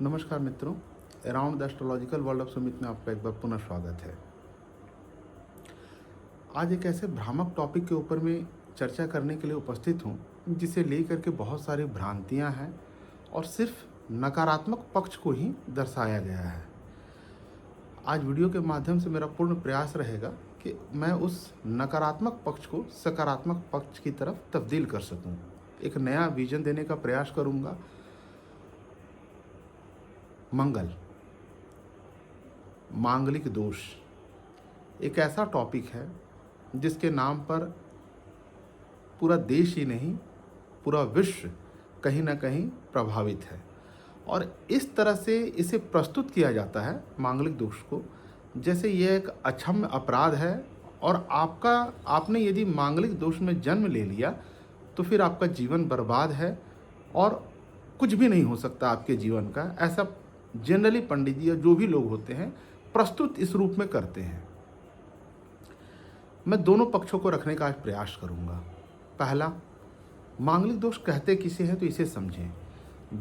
नमस्कार मित्रों, around the astrological world of Sumit में आपका एक बार पुनः स्वागत है। आज एक ऐसे भ्रामक टॉपिक के ऊपर मैं चर्चा करने के लिए उपस्थित हूँ जिसे लेकर के बहुत सारी भ्रांतियाँ हैं और सिर्फ नकारात्मक पक्ष को ही दर्शाया गया है। आज वीडियो के माध्यम से मेरा पूर्ण प्रयास रहेगा कि मैं उस नकारात्मक पक्ष को सकारात्मक पक्ष की तरफ तब्दील कर सकूँ, एक नया विजन देने का प्रयास करूँगा। मंगल, मांगलिक दोष एक ऐसा टॉपिक है जिसके नाम पर पूरा देश ही नहीं पूरा विश्व कहीं ना कहीं प्रभावित है और इस तरह से इसे प्रस्तुत किया जाता है मांगलिक दोष को जैसे यह एक अक्षम्य अपराध है और आपने यदि मांगलिक दोष में जन्म ले लिया तो फिर आपका जीवन बर्बाद है और कुछ भी नहीं हो सकता आपके जीवन का। ऐसा जनरली पंडित जी या जो भी लोग होते हैं प्रस्तुत इस रूप में करते हैं। मैं दोनों पक्षों को रखने का आज प्रयास करूंगा। पहला, मांगलिक दोष कहते किसे हैं तो इसे समझें।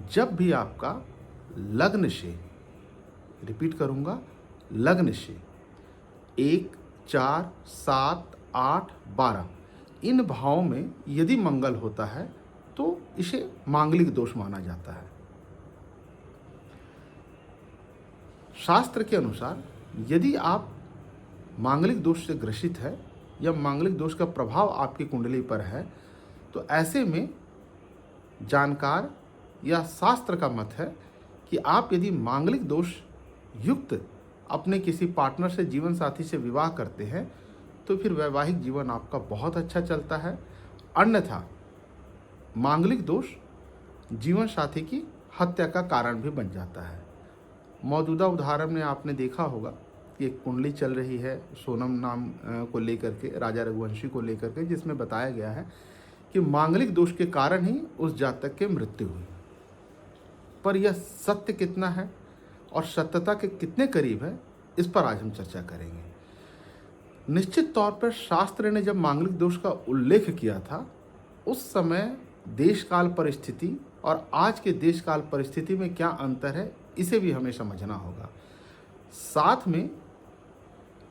जब भी आपका लग्न से, रिपीट करूंगा, लग्न से 1, 4, 7, 8, 12 इन भावों में यदि मंगल होता है तो इसे मांगलिक दोष माना जाता है। शास्त्र के अनुसार यदि आप मांगलिक दोष से ग्रसित है या मांगलिक दोष का प्रभाव आपकी कुंडली पर है तो ऐसे में जानकार या शास्त्र का मत है कि आप यदि मांगलिक दोष युक्त अपने किसी पार्टनर से, जीवन साथी से विवाह करते हैं तो फिर वैवाहिक जीवन आपका बहुत अच्छा चलता है। अन्यथा मांगलिक दोष जीवन साथी की हत्या का कारण भी बन जाता है। मौजूदा उदाहरण में आपने देखा होगा कि एक कुंडली चल रही है सोनम नाम को लेकर के, राजा रघुवंशी को लेकर के, जिसमें बताया गया है कि मांगलिक दोष के कारण ही उस जातक की मृत्यु हुई। पर यह सत्य कितना है और सत्यता के कितने करीब है, इस पर आज हम चर्चा करेंगे। निश्चित तौर पर शास्त्र ने जब मांगलिक दोष का उल्लेख किया था उस समय देश काल परिस्थिति और आज के देश काल परिस्थिति में क्या अंतर है इसे भी हमें समझना होगा। साथ में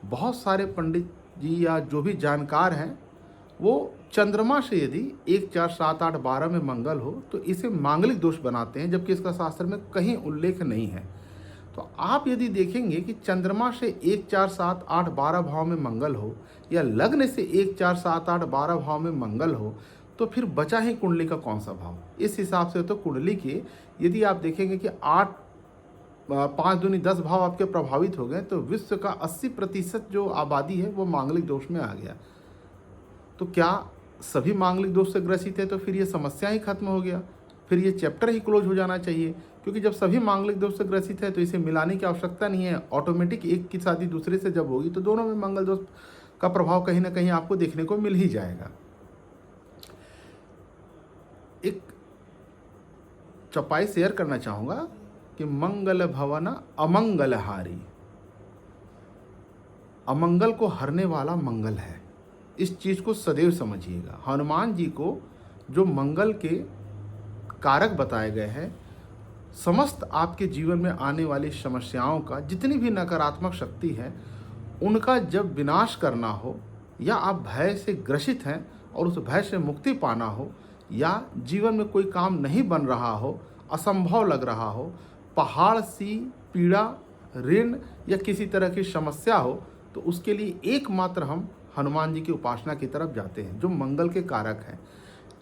बहुत सारे पंडित जी या जो भी जानकार हैं वो चंद्रमा से यदि 1, 4, 7, 8, 12 में मंगल हो तो इसे मांगलिक दोष बनाते हैं, जबकि इसका शास्त्र में कहीं उल्लेख नहीं है। तो आप यदि देखेंगे कि चंद्रमा से 1, 4, 7, 8, 12 भाव में मंगल हो या लग्न से 1, 4, 7, 8, 12 भाव में मंगल हो तो फिर बचा ही कुंडली का कौन सा भाव। इस हिसाब से तो कुंडली के यदि आप देखेंगे कि 8, 5 दूनी 10 भाव आपके प्रभावित हो गए तो विश्व का 80% जो आबादी है वो मांगलिक दोष में आ गया। तो क्या सभी मांगलिक दोष से ग्रसित है तो फिर ये समस्या ही खत्म हो गया, फिर ये चैप्टर ही क्लोज हो जाना चाहिए। क्योंकि जब सभी मांगलिक दोष से ग्रसित है तो इसे मिलाने की आवश्यकता नहीं है। ऑटोमेटिक एक की शादी दूसरे से जब होगी तो दोनों में मंगल दोष का प्रभाव कहीं ना कहीं आपको देखने को मिल ही जाएगा। एक चौपाई शेयर करना चाहूँगा कि मंगल भवन अमंगलहारी, अमंगल को हरने वाला मंगल है। इस चीज़ को सदैव समझिएगा। हनुमान जी को जो मंगल के कारक बताए गए हैं, समस्त आपके जीवन में आने वाली समस्याओं का, जितनी भी नकारात्मक शक्ति है उनका जब विनाश करना हो या आप भय से ग्रसित हैं और उस भय से मुक्ति पाना हो या जीवन में कोई काम नहीं बन रहा हो, असंभव लग रहा हो, पहाड़ सी पीड़ा, ऋण या किसी तरह की समस्या हो तो उसके लिए एकमात्र हम हनुमान जी की उपासना की तरफ जाते हैं जो मंगल के कारक हैं।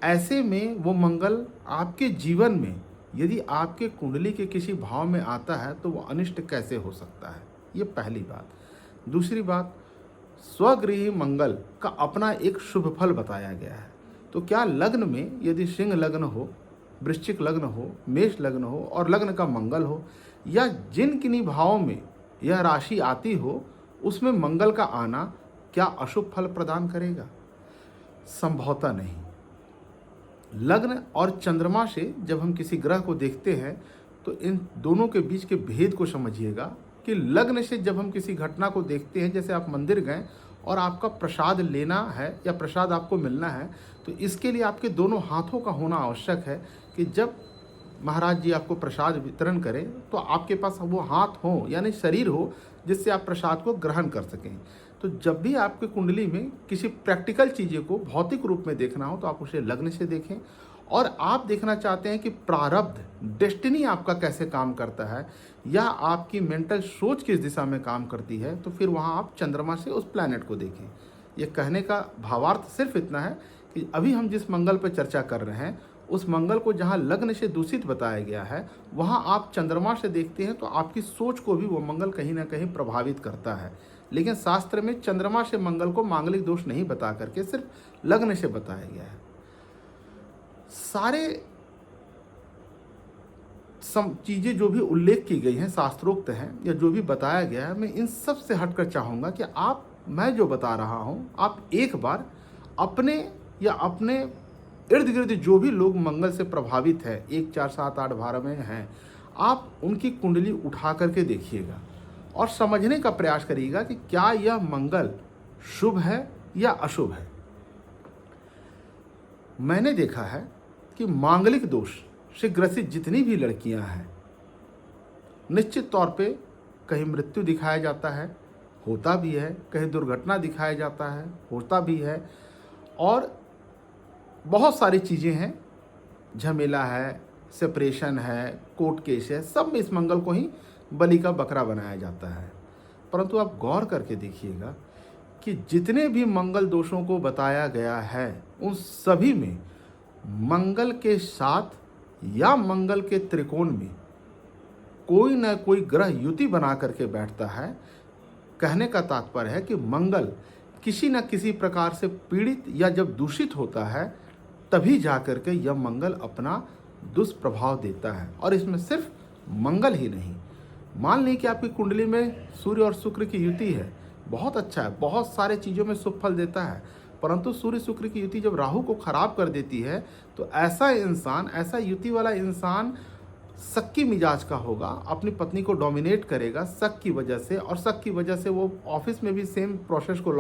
ऐसे में वो मंगल आपके जीवन में यदि आपके कुंडली के किसी भाव में आता है तो वो अनिष्ट कैसे हो सकता है, ये पहली बात। दूसरी बात, स्वगृही मंगल का अपना एक शुभ फल बताया गया है। तो क्या लग्न में यदि सिंह लग्न हो, वृश्चिक लग्न हो, मेष लग्न हो और लग्न का मंगल हो या जिन किन्हीं भावों में यह राशि आती हो उसमें मंगल का आना क्या अशुभ फल प्रदान करेगा? संभवतः नहीं। लग्न और चंद्रमा से जब हम किसी ग्रह को देखते हैं तो इन दोनों के बीच के भेद को समझिएगा कि लग्न से जब हम किसी घटना को देखते हैं, जैसे आप मंदिर गए और आपका प्रसाद लेना है या प्रसाद आपको मिलना है तो इसके लिए आपके दोनों हाथों का होना आवश्यक है कि जब महाराज जी आपको प्रसाद वितरण करें तो आपके पास वो हाथ हो यानी शरीर हो जिससे आप प्रसाद को ग्रहण कर सकें। तो जब भी आपकी कुंडली में किसी प्रैक्टिकल चीज़ें को भौतिक रूप में देखना हो तो आप उसे लग्न से देखें। और आप देखना चाहते हैं कि प्रारब्ध डेस्टिनी आपका कैसे काम करता है या आपकी मेंटल सोच किस दिशा में काम करती है, तो फिर वहाँ आप चंद्रमा से उस प्लैनेट को देखें। ये कहने का भावार्थ सिर्फ इतना है कि अभी हम जिस मंगल पर चर्चा कर रहे हैं उस मंगल को जहाँ लग्न से दूषित बताया गया है वहाँ आप चंद्रमा से देखते हैं तो आपकी सोच को भी वो मंगल कहीं ना कहीं प्रभावित करता है। लेकिन शास्त्र में चंद्रमा से मंगल को मांगलिक दोष नहीं बता करके सिर्फ लग्न से बताया गया है। सारे चीज़ें जो भी उल्लेख की गई हैं शास्त्रोक्त हैं या जो भी बताया गया है, मैं इन सब से हटकर चाहूँगा कि मैं जो बता रहा हूँ आप एक बार अपने या अपने इर्द गिर्द जो भी लोग मंगल से प्रभावित है 1 4 7 8 12 में हैं, आप उनकी कुंडली उठा करके देखिएगा और समझने का प्रयास करिएगा कि क्या यह मंगल शुभ है या अशुभ है। मैंने देखा है कि मांगलिक दोष से ग्रसित जितनी भी लड़कियां हैं निश्चित तौर पे कहीं मृत्यु दिखाया जाता है, होता भी है, कहीं दुर्घटना दिखाया जाता है, होता भी है, और बहुत सारी चीज़ें हैं, झमेला है, सेपरेशन है, कोर्ट केस है, सब में इस मंगल को ही बलि का बकरा बनाया जाता है। परंतु आप गौर करके देखिएगा कि जितने भी मंगल दोषों को बताया गया है उन सभी में मंगल के साथ या मंगल के त्रिकोण में कोई न कोई ग्रह युति बना करके बैठता है। कहने का तात्पर्य है कि मंगल किसी न किसी प्रकार से पीड़ित या जब दूषित होता है तभी जाकर के यह मंगल अपना दुष्प्रभाव देता है। और इसमें सिर्फ मंगल ही नहीं, मान लीजिए कि आपकी कुंडली में सूर्य और शुक्र की युति है, बहुत अच्छा है, बहुत सारे चीज़ों में शुभ फल देता है, परंतु सूर्य शुक्र की युति जब राहु को खराब कर देती है तो ऐसा इंसान, ऐसा युति वाला इंसान शक की मिजाज का होगा, अपनी पत्नी को डोमिनेट करेगा शक की वजह से, और शक की वजह से वो ऑफिस में भी सेम प्रोसेस को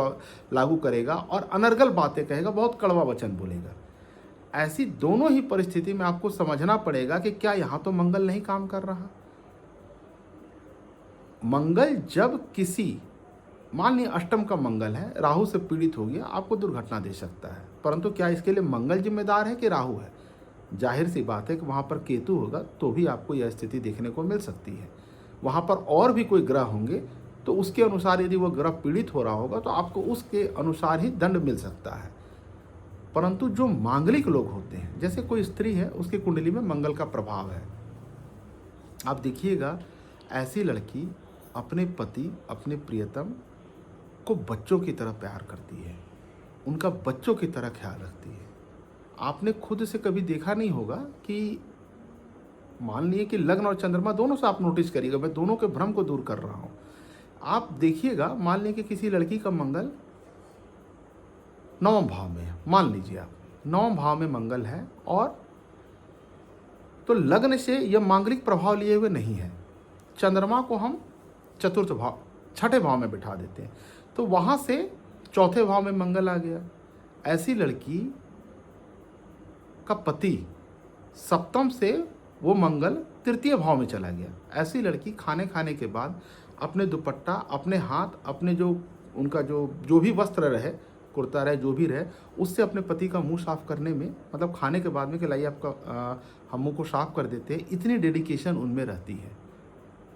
लागू करेगा और अनर्गल बातें कहेगा, बहुत कड़वा वचन बोलेगा। ऐसी दोनों ही परिस्थिति में आपको समझना पड़ेगा कि क्या यहाँ तो मंगल नहीं काम कर रहा। मंगल जब किसी, मान लीजिए अष्टम का मंगल है, राहु से पीड़ित हो गया, आपको दुर्घटना दे सकता है, परंतु क्या इसके लिए मंगल जिम्मेदार है कि राहु है? जाहिर सी बात है कि वहाँ पर केतु होगा तो भी आपको यह स्थिति देखने को मिल सकती है। वहाँ पर और भी कोई ग्रह होंगे तो उसके अनुसार यदि वह ग्रह पीड़ित हो रहा होगा तो आपको उसके अनुसार ही दंड मिल सकता है। परंतु जो मांगलिक लोग होते हैं, जैसे कोई स्त्री है उसकी कुंडली में मंगल का प्रभाव है, आप देखिएगा ऐसी लड़की अपने पति, अपने प्रियतम को बच्चों की तरह प्यार करती है, उनका बच्चों की तरह ख्याल रखती है। आपने खुद से कभी देखा नहीं होगा कि मान लिए कि लग्न और चंद्रमा दोनों से आप नोटिस करिएगा, मैं दोनों के भ्रम को दूर कर रहा हूँ। आप देखिएगा, मान लीजिए कि किसी लड़की का मंगल 9वें भाव में है, मान लीजिए आप 9वें भाव में मंगल है, और तो लग्न से यह मांगलिक प्रभाव लिए हुए नहीं है। चंद्रमा को हम चतुर्थ भाव, 6ठे भाव में बिठा देते हैं, तो वहाँ से 4थे भाव में मंगल आ गया। ऐसी लड़की का पति सप्तम से वो मंगल 3य भाव में चला गया। ऐसी लड़की खाने के बाद अपने दुपट्टा, अपने हाथ, अपने जो उनका जो भी वस्त्र रहे, कुर्ता रहे, जो भी रहे, उससे अपने पति का मुंह साफ करने में, मतलब खाने के बाद में कि लाइए आपका हम मुंह को साफ कर देते हैं, इतनी डेडिकेशन उनमें रहती है।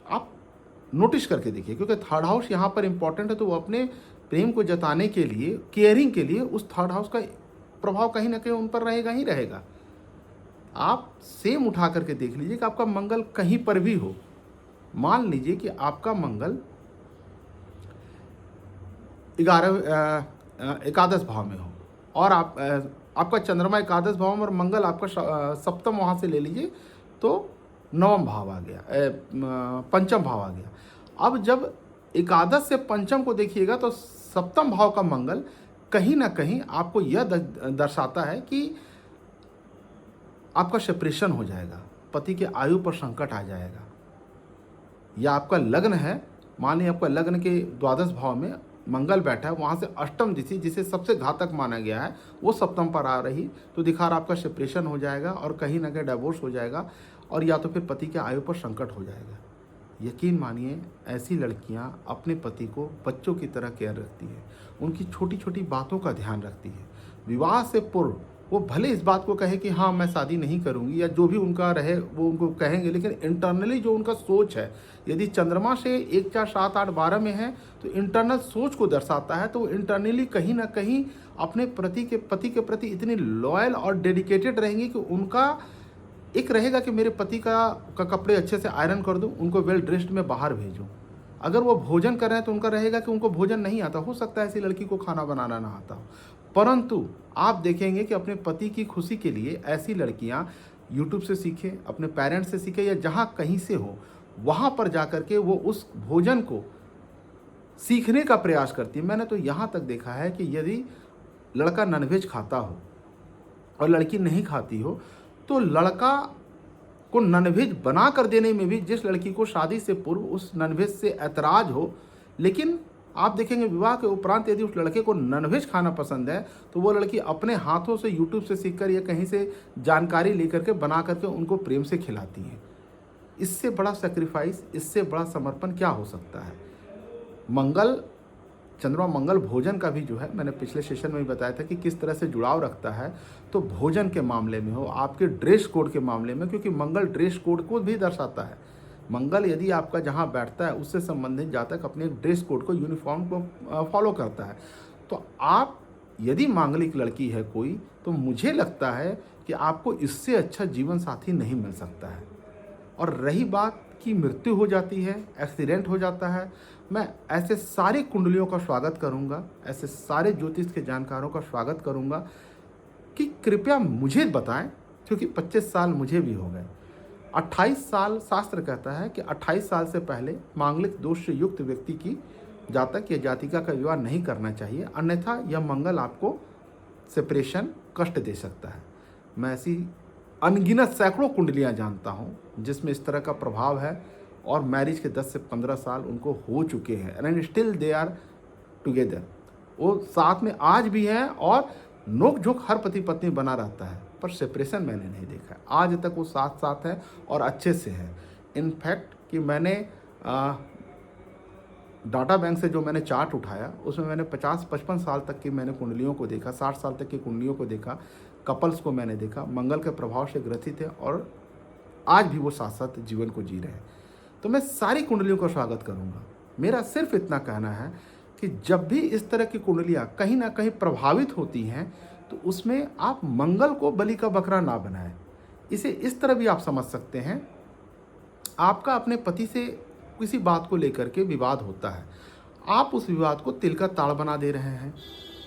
आप नोटिस करके देखिए, क्योंकि थर्ड हाउस यहाँ पर इंपॉर्टेंट है, तो वो अपने प्रेम को जताने के लिए, केयरिंग के लिए उस थर्ड हाउस का प्रभाव कहीं ना कहीं उन पर रहेगा ही रहेगा। आप सेम उठा करके देख लीजिए कि आपका मंगल कहीं पर भी हो, मान लीजिए कि आपका मंगल 11 भाव में हो और आपका चंद्रमा 11 भाव में और मंगल आपका सप्तम, वहाँ से ले लीजिए तो 9वां भाव आ गया, 5वां भाव आ गया। अब जब 11 से 5वां को देखिएगा तो सप्तम भाव का मंगल कहीं ना कहीं आपको यह दर्शाता है कि आपका सेपरेशन हो जाएगा, पति के आयु पर संकट आ जाएगा। या आपका लग्न है, मान लीजिए आपका लग्न के 12 भाव में मंगल बैठा है, वहाँ से अष्टम दिशा जिसे सबसे घातक माना गया है वो सप्तम पर आ रही, तो दिखा रहा आपका सेपरेशन हो जाएगा और कहीं ना कहीं डिवोर्स हो जाएगा। और या तो फिर पति के आयु पर संकट हो जाएगा। यकीन मानिए, ऐसी लड़कियां अपने पति को बच्चों की तरह केयर रखती है, उनकी छोटी छोटी बातों का ध्यान रखती है। विवाह से पूर्व वो भले इस बात को कहे कि हाँ मैं शादी नहीं करूंगी, या जो भी उनका रहे वो उनको कहेंगे, लेकिन इंटरनली जो उनका सोच है, यदि चंद्रमा से 1 4 7 8 12 में है तो इंटरनल सोच को दर्शाता है। तो वो इंटरनली कहीं ना कहीं अपने पति के प्रति इतनी लॉयल और डेडिकेटेड रहेंगी कि उनका एक रहेगा कि मेरे पति का कपड़े अच्छे से आयरन कर दूं, उनको वेल ड्रेस्ड में बाहर भेजूं। अगर वो भोजन कर रहे हैं तो उनका रहेगा कि उनको भोजन नहीं आता, हो सकता है ऐसी लड़की को खाना बनाना ना आता हो, परंतु आप देखेंगे कि अपने पति की खुशी के लिए ऐसी लड़कियां यूट्यूब से सीखे, अपने पेरेंट्स से सीखे, या जहाँ कहीं से हो वहाँ पर जाकर के वो उस भोजन को सीखने का प्रयास करती है। मैंने तो यहाँ तक देखा है कि यदि लड़का नॉनवेज खाता हो और लड़की नहीं खाती हो, तो लड़का को नॉनवेज बना कर देने में भी जिस लड़की को शादी से पूर्व उस नॉनवेज से ऐतराज हो, लेकिन आप देखेंगे विवाह के उपरांत यदि उस लड़के को नॉनवेज खाना पसंद है तो वो लड़की अपने हाथों से यूट्यूब से सीखकर या कहीं से जानकारी लेकर के बना करके उनको प्रेम से खिलाती है। इससे बड़ा सेक्रीफाइस, इससे बड़ा समर्पण क्या हो सकता है। चंद्रमा मंगल भोजन का भी जो है, मैंने पिछले सेशन में भी बताया था कि किस तरह से जुड़ाव रखता है। तो भोजन के मामले में हो, आपके ड्रेस कोड के मामले में, क्योंकि मंगल ड्रेस कोड को भी दर्शाता है। मंगल यदि आपका जहाँ बैठता है उससे संबंधित जातक अपने ड्रेस कोड को, यूनिफॉर्म को फॉलो करता है। तो आप यदि मांगलिक लड़की है कोई, तो मुझे लगता है कि आपको इससे अच्छा जीवन साथी नहीं मिल सकता है। और रही बात की मृत्यु हो जाती है, एक्सीडेंट हो जाता है, मैं ऐसे सारी कुंडलियों का स्वागत करूंगा, ऐसे सारे ज्योतिष के जानकारों का स्वागत करूंगा कि कृपया मुझे बताएं, क्योंकि 25 साल मुझे भी हो गए। 28 साल शास्त्र कहता है कि 28 साल से पहले मांगलिक दोष से युक्त व्यक्ति की जातक या जातिका का विवाह नहीं करना चाहिए, अन्यथा यह मंगल आपको सेपरेशन, कष्ट दे सकता है। मैं ऐसी अनगिनत सैकड़ों कुंडलियां जानता हूं जिसमें इस तरह का प्रभाव है, और मैरिज के 10 से 15 साल उनको हो चुके हैं, and still they are together. वो साथ में आज भी हैं और नोक झोंक हर पति पत्नी बना रहता है, पर सेपरेशन मैंने नहीं देखा है। आज तक वो साथ साथ है और अच्छे से है। इनफैक्ट कि मैंने डाटा बैंक से जो मैंने चार्ट उठाया उसमें मैंने 50-55 साल तक की मैंने कुंडलियों को देखा, 60 साल तक की कुंडलियों को देखा, कपल्स को मैंने देखा, मंगल के प्रभाव से ग्रसित है और आज भी वो साथ साथ जीवन को जी रहे हैं। तो मैं सारी कुंडलियों का स्वागत करूंगा। मेरा सिर्फ इतना कहना है कि जब भी इस तरह की कुंडलियां कहीं ना कहीं प्रभावित होती हैं तो उसमें आप मंगल को बलि का बकरा ना बनाएं। इसे इस तरह भी आप समझ सकते हैं, आपका अपने पति से किसी बात को लेकर के विवाद होता है, आप उस विवाद को तिल का ताड़ बना दे रहे हैं।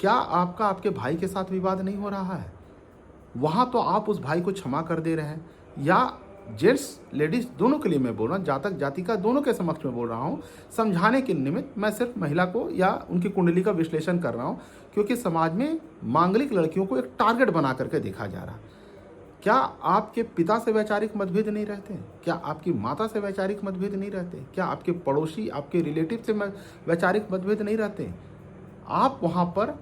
क्या आपका आपके भाई के साथ विवाद नहीं हो रहा है? वहाँ तो आप उस भाई को क्षमा कर दे रहे हैं। या जेंट्स लेडीज दोनों के लिए मैं बोल रहा हूँ, जातक जातिका दोनों के समक्ष में बोल रहा हूँ, समझाने के निमित्त मैं सिर्फ महिला को या उनकी कुंडली का विश्लेषण कर रहा हूँ, क्योंकि समाज में मांगलिक लड़कियों को एक टारगेट बना करके देखा जा रहा है। क्या आपके पिता से वैचारिक मतभेद नहीं रहते? क्या आपकी माता से वैचारिक मतभेद नहीं रहते? क्या आपके पड़ोसी, आपके रिलेटिव से वैचारिक मतभेद नहीं रहते? आप वहाँ पर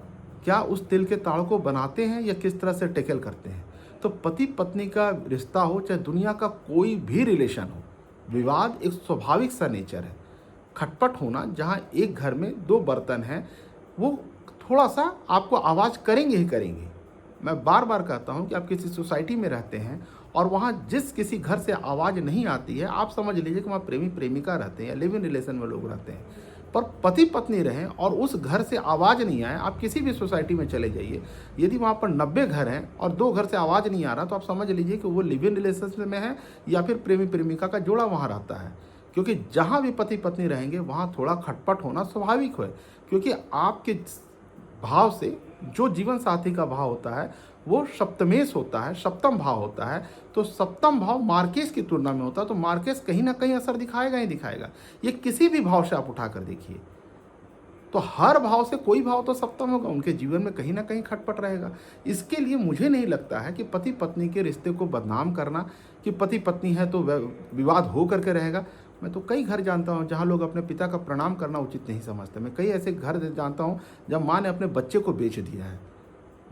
क्या उस तिल के ताड़ को बनाते हैं या किस तरह से टेकल करते हैं? तो पति पत्नी का रिश्ता हो, चाहे दुनिया का कोई भी रिलेशन हो, विवाद एक स्वाभाविक सा नेचर है। खटपट होना, जहाँ एक घर में 2 बर्तन हैं, वो थोड़ा सा आपको आवाज़ करेंगे ही करेंगे। मैं बार बार कहता हूँ कि आप किसी सोसाइटी में रहते हैं और वहाँ जिस किसी घर से आवाज़ नहीं आती है, आप समझ लीजिए कि वहाँ प्रेमी प्रेमिका रहते हैं या लिव इन रिलेशन में लोग रहते हैं। पर पति पत्नी रहें और उस घर से आवाज़ नहीं आए, आप किसी भी सोसाइटी में चले जाइए, यदि वहाँ पर 90 घर हैं और 2 घर से आवाज़ नहीं आ रहा, तो आप समझ लीजिए कि वो लिव इन रिलेशन में है या फिर प्रेमी प्रेमिका का जोड़ा वहाँ रहता है। क्योंकि जहाँ भी पति पत्नी रहेंगे वहाँ थोड़ा खटपट होना स्वाभाविक है, क्योंकि आपके भाव से जो जीवन साथी का भाव होता है वो सप्तमेश होता है, सप्तम भाव होता है। तो सप्तम भाव मार्केस की तुलना में होता है, तो मार्केस कहीं ना कहीं असर दिखाएगा ही दिखाएगा। ये किसी भी भाव से आप उठा कर देखिए, तो हर भाव से कोई भाव तो सप्तम होगा, उनके जीवन में कहीं ना कहीं खटपट रहेगा। इसके लिए मुझे नहीं लगता है कि पति पत्नी के रिश्ते को बदनाम करना, कि पति पत्नी है तो विवाद हो करके रहेगा। मैं तो कई घर जानता हूँ जहाँ लोग अपने पिता का प्रणाम करना उचित नहीं समझते। मैं कई ऐसे घर जानता हूँ जब माँ ने अपने बच्चे को बेच दिया है,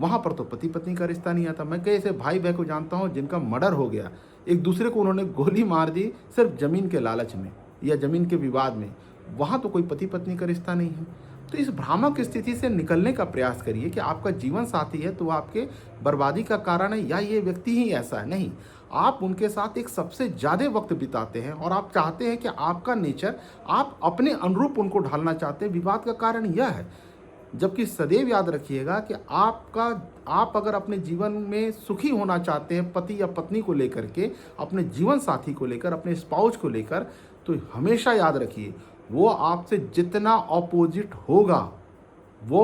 वहाँ पर तो पति पत्नी का रिश्ता नहीं आता। मैं कई ऐसे भाई बहन को जानता हूँ जिनका मर्डर हो गया, एक दूसरे को उन्होंने गोली मार दी सिर्फ ज़मीन के लालच में या ज़मीन के विवाद में, वहाँ तो कोई पति पत्नी का रिश्ता नहीं है। तो इस भ्रामक स्थिति से निकलने का प्रयास करिए कि आपका जीवन साथी है तो वो आपके बर्बादी का कारण है या ये व्यक्ति ही ऐसा है, नहीं। आप उनके साथ एक सबसे ज़्यादा वक्त बिताते हैं और आप चाहते हैं कि आपका नेचर आप अपने अनुरूप उनको ढालना चाहते हैं, विवाद का कारण यह है। जबकि सदैव याद रखिएगा कि आप अगर अपने जीवन में सुखी होना चाहते हैं पति या पत्नी को लेकर के, अपने जीवन साथी को लेकर, अपने स्पाउस को लेकर, तो हमेशा याद रखिए वो आपसे जितना ऑपोजिट होगा वो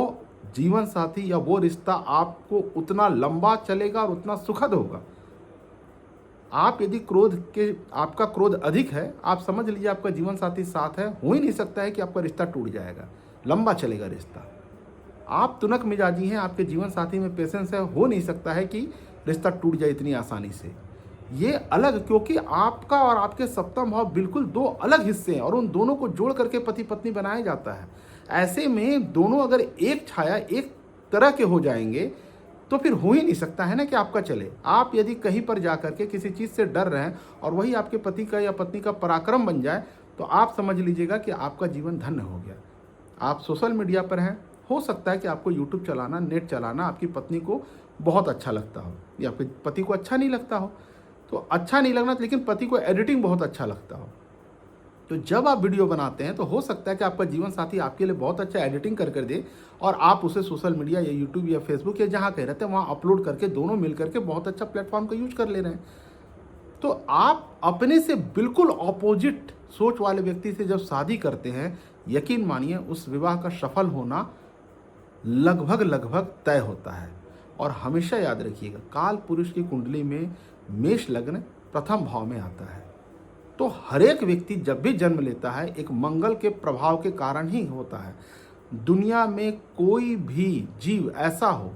जीवन साथी या वो रिश्ता आपको उतना लंबा चलेगा और उतना सुखद होगा। आप यदि आपका क्रोध अधिक है, आप समझ लीजिए आपका जीवन साथी साथ है, हो ही नहीं सकता है कि आपका रिश्ता टूट जाएगा, लंबा चलेगा रिश्ता। आप तुनक मिजाजी हैं, आपके जीवन साथी में पेशेंस है, हो नहीं सकता है कि रिश्ता टूट जाए इतनी आसानी से। ये अलग, क्योंकि आपका और आपके सप्तम भाव बिल्कुल दो अलग हिस्से हैं और उन दोनों को जोड़ करके पति पत्नी बनाया जाता है। ऐसे में दोनों अगर एक छाया एक तरह के हो जाएंगे तो फिर हो ही नहीं सकता है ना कि आपका चले। आप यदि कहीं पर जा करके किसी चीज़ से डर रहे हैं और वही आपके पति का या पत्नी का पराक्रम बन जाए तो आप समझ लीजिएगा कि आपका जीवन धन्य हो गया। आप सोशल मीडिया पर हैं, हो सकता है कि आपको यूट्यूब चलाना, नेट चलाना आपकी पत्नी को बहुत अच्छा लगता हो या आपके पति को अच्छा नहीं लगता हो, तो अच्छा नहीं लगना, लेकिन पति को एडिटिंग बहुत अच्छा लगता हो। तो जब आप वीडियो बनाते हैं तो हो सकता है कि आपका जीवन साथी आपके लिए बहुत अच्छा एडिटिंग कर दे और आप उसे सोशल मीडिया या यूट्यूब या फेसबुक या जहाँ कह रहे थे वहाँ अपलोड करके दोनों मिल करके बहुत अच्छा प्लेटफॉर्म का यूज कर ले रहे हैं। तो आप अपने से बिल्कुल ऑपोजिट सोच वाले व्यक्ति से जब शादी करते हैं, यकीन मानिए उस विवाह का सफल होना लगभग तय होता है। और हमेशा याद रखिएगा काल पुरुष की कुंडली में मेष लग्न प्रथम भाव में आता है, तो हर एक व्यक्ति जब भी जन्म लेता है एक मंगल के प्रभाव के कारण ही होता है। दुनिया में कोई भी जीव ऐसा हो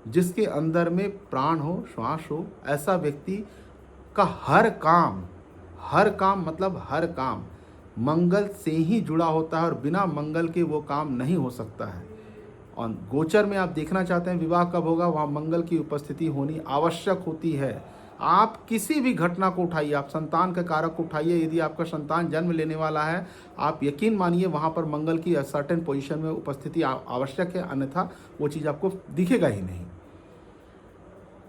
जिसके अंदर में प्राण हो, श्वास हो, ऐसा व्यक्ति का हर काम मतलब हर काम मंगल से ही जुड़ा होता है और बिना मंगल के वो काम नहीं हो सकता है। और गोचर में आप देखना चाहते हैं विवाह कब होगा, वहाँ मंगल की उपस्थिति होनी आवश्यक होती है। आप किसी भी घटना को उठाइए, आप संतान के कारक को उठाइए, यदि आपका संतान जन्म लेने वाला है, आप यकीन मानिए वहाँ पर मंगल की सर्टेन पोजीशन में उपस्थिति आवश्यक है, अन्यथा वो चीज़ आपको दिखेगा ही नहीं।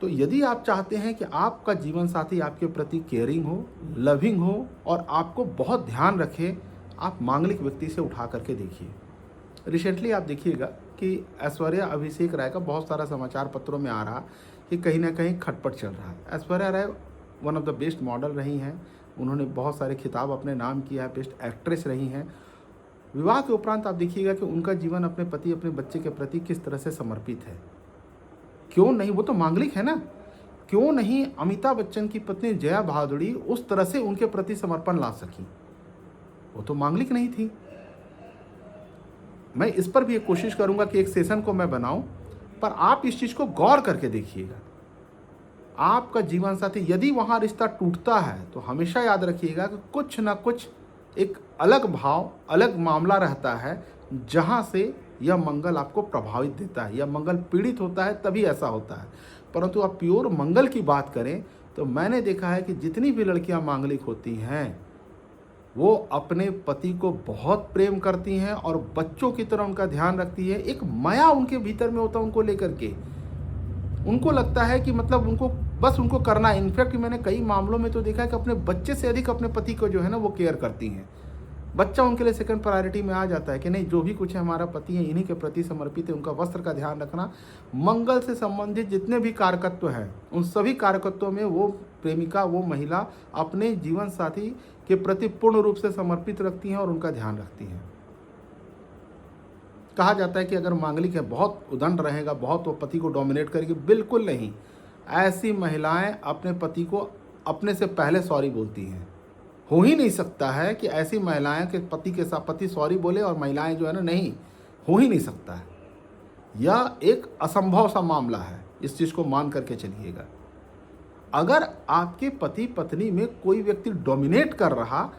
तो यदि आप चाहते हैं कि आपका जीवन साथी आपके प्रति केयरिंग हो, लविंग हो और आपको बहुत ध्यान रखे, आप मांगलिक व्यक्ति से उठा करके देखिए। रिसेंटली आप देखिएगा कि ऐश्वर्या अभिषेक राय का बहुत सारा समाचार पत्रों में आ रहा कि कहीं ना कहीं खटपट चल रहा है। Aishwarya Rai one of the best model रही हैं, उन्होंने बहुत सारे खिताब अपने नाम किया है, बेस्ट एक्ट्रेस रही हैं। विवाह के उपरांत आप देखिएगा कि उनका जीवन अपने पति अपने बच्चे के प्रति किस तरह से समर्पित है। क्यों नहीं, वो तो मांगलिक है ना, क्यों नहीं अमिताभ बच्चन की पत्नी जया भादुड़ी उस तरह से उनके प्रति समर्पण ला सकी, वो तो मांगलिक नहीं थी। मैं इस पर भी एक कोशिश करूंगा कि एक सेशन को मैं बनाऊं, पर आप इस चीज़ को गौर करके देखिएगा। आपका जीवन साथी यदि वहाँ रिश्ता टूटता है तो हमेशा याद रखिएगा कि कुछ ना कुछ एक अलग भाव, अलग मामला रहता है जहाँ से यह मंगल आपको प्रभावित देता है या मंगल पीड़ित होता है, तभी ऐसा होता है। परंतु आप प्योर मंगल की बात करें तो मैंने देखा है कि जितनी भी लड़कियाँ मांगलिक होती हैं वो अपने पति को बहुत प्रेम करती हैं और बच्चों की तरह उनका ध्यान रखती है। एक माया उनके भीतर में होता है उनको लेकर के, उनको लगता है कि मतलब उनको करना है। इनफैक्ट मैंने कई मामलों में तो देखा है कि अपने बच्चे से अधिक अपने पति को जो है ना वो केयर करती हैं। बच्चा उनके लिए सेकंड प्रायोरिटी में आ जाता है कि नहीं, जो भी कुछ है हमारा पति है, इन्हीं के प्रति समर्पित है। उनका वस्त्र का ध्यान रखना, मंगल से संबंधित जितने भी कारकत्व हैं उन सभी कारकत्वों में वो प्रेमिका, वो महिला अपने जीवन साथी के प्रति पूर्ण रूप से समर्पित रखती हैं और उनका ध्यान रखती हैं। कहा जाता है कि अगर मांगलिक है बहुत उदंड रहेगा, बहुत वो पति को डोमिनेट करेगी, बिल्कुल नहीं। ऐसी महिलाएं अपने पति को अपने से पहले सॉरी बोलती हैं। हो ही नहीं सकता है कि ऐसी महिलाएं के पति के साथ पति सॉरी बोले और महिलाएं जो है ना, नहीं, हो ही नहीं सकता है। यह एक असंभव सा मामला है, इस चीज़ को मान करके चलिएगा। अगर आपके पति पत्नी में कोई व्यक्ति डोमिनेट कर रहा,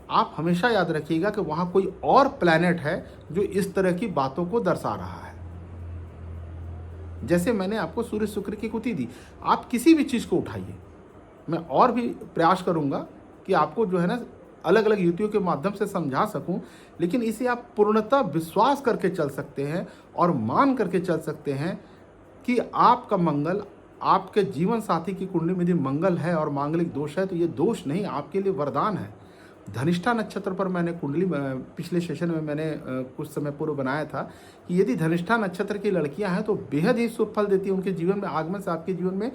आप हमेशा याद रखिएगा कि वहाँ कोई और प्लैनेट है जो इस तरह की बातों को दर्शा रहा है। जैसे मैंने आपको सूर्य शुक्र की कुति दी, आप किसी भी चीज़ को उठाइए, मैं और भी प्रयास करूँगा कि आपको जो है ना अलग अलग युक्तियों के माध्यम से समझा सकूं, लेकिन इसे आप पूर्णतः विश्वास करके चल सकते हैं और मान करके चल सकते हैं कि आपका मंगल, आपके जीवन साथी की कुंडली में यदि मंगल है और मांगलिक दोष है तो ये दोष नहीं, आपके लिए वरदान है। धनिष्ठा नक्षत्र पर मैंने कुंडली पिछले सेशन में मैंने कुछ समय पूर्व बनाया था कि यदि धनिष्ठा नक्षत्र की लड़कियां हैं तो बेहद ही शुभ फल देती है। उनके जीवन में आगमन से आपके जीवन में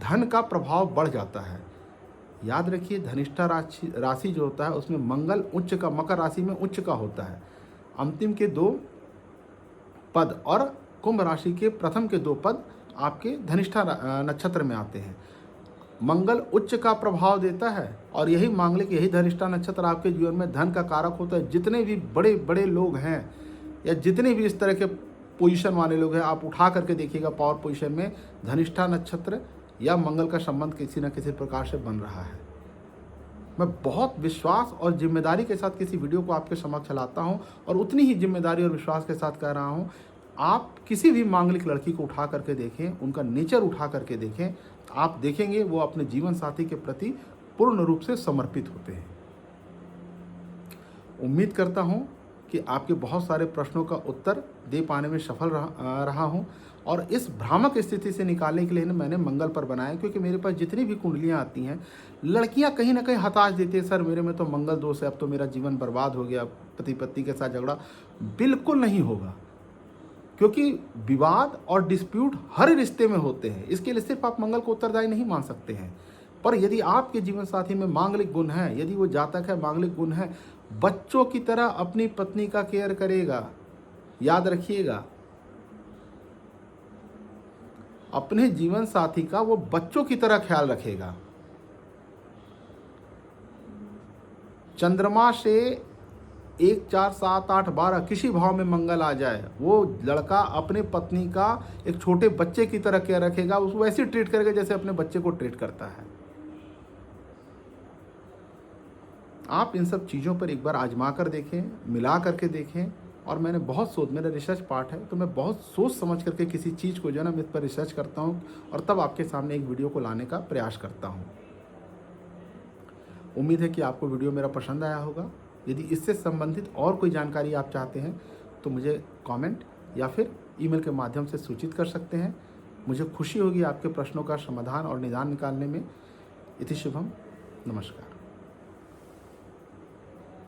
धन का प्रभाव बढ़ जाता है। याद रखिए, धनिष्ठा राशि जो होता है उसमें मंगल उच्च का, मकर राशि में उच्च का होता है। अंतिम के 2 पद और कुंभ राशि के प्रथम के 2 पद आपके धनिष्ठा नक्षत्र में आते हैं। मंगल उच्च का प्रभाव देता है और यही मांगलिक, यही धनिष्ठा नक्षत्र आपके जीवन में धन का कारक होता है। जितने भी बड़े बड़े लोग हैं या जितने भी इस तरह के पोजीशन वाले लोग हैं, आप उठा करके देखिएगा पावर पोजीशन में धनिष्ठा नक्षत्र या मंगल का संबंध किसी न किसी प्रकार से बन रहा है। मैं बहुत विश्वास और जिम्मेदारी के साथ किसी वीडियो को आपके समक्ष लाता हूं और उतनी ही जिम्मेदारी और विश्वास के साथ कह रहा हूं, आप किसी भी मांगलिक लड़की को उठा करके देखें, उनका नेचर उठा करके देखें, आप देखेंगे वो अपने जीवन साथी के प्रति पूर्ण रूप से समर्पित होते हैं। उम्मीद करता हूं कि आपके बहुत सारे प्रश्नों का उत्तर दे पाने में सफल रहा हूं और इस भ्रामक स्थिति से निकालने के लिए मैंने मंगल पर बनाया, क्योंकि मेरे पास जितनी भी कुंडलियां आती हैं, लड़कियां कहीं ना कहीं हताश देती है, सर मेरे में तो मंगल दोष है, अब तो मेरा जीवन बर्बाद हो गया, पति पत्नी के साथ झगड़ा। बिल्कुल नहीं होगा, क्योंकि विवाद और डिस्प्यूट हर रिश्ते में होते हैं। इसके लिए सिर्फ आप मंगल को उत्तरदायी नहीं मान सकते हैं। पर यदि आपके जीवन साथी में मांगलिक गुण है, यदि वो जातक है, मांगलिक गुण है, बच्चों की तरह अपनी पत्नी का केयर करेगा, याद रखिएगा, अपने जीवन साथी का वो बच्चों की तरह ख्याल रखेगा। चंद्रमा से 1, 4, 7, 8, 12 किसी भाव में मंगल आ जाए, वो लड़का अपने पत्नी का एक छोटे बच्चे की तरह केयर रखेगा, उसको वैसे ट्रीट करेगा जैसे अपने बच्चे को ट्रीट करता है। आप इन सब चीज़ों पर एक बार आजमा कर देखें, मिला करके देखें। और मैंने बहुत मेरा रिसर्च पार्ट है, तो मैं बहुत सोच समझ करके किसी चीज़ को जो है ना, मैं इस पर रिसर्च करता हूँ और तब आपके सामने एक वीडियो को लाने का प्रयास करता हूँ। उम्मीद है कि आपको वीडियो मेरा पसंद आया होगा। यदि इससे संबंधित और कोई जानकारी आप चाहते हैं तो मुझे कमेंट या फिर ईमेल के माध्यम से सूचित कर सकते हैं। मुझे खुशी होगी आपके प्रश्नों का समाधान और निदान निकालने में। इति शुभम, नमस्कार।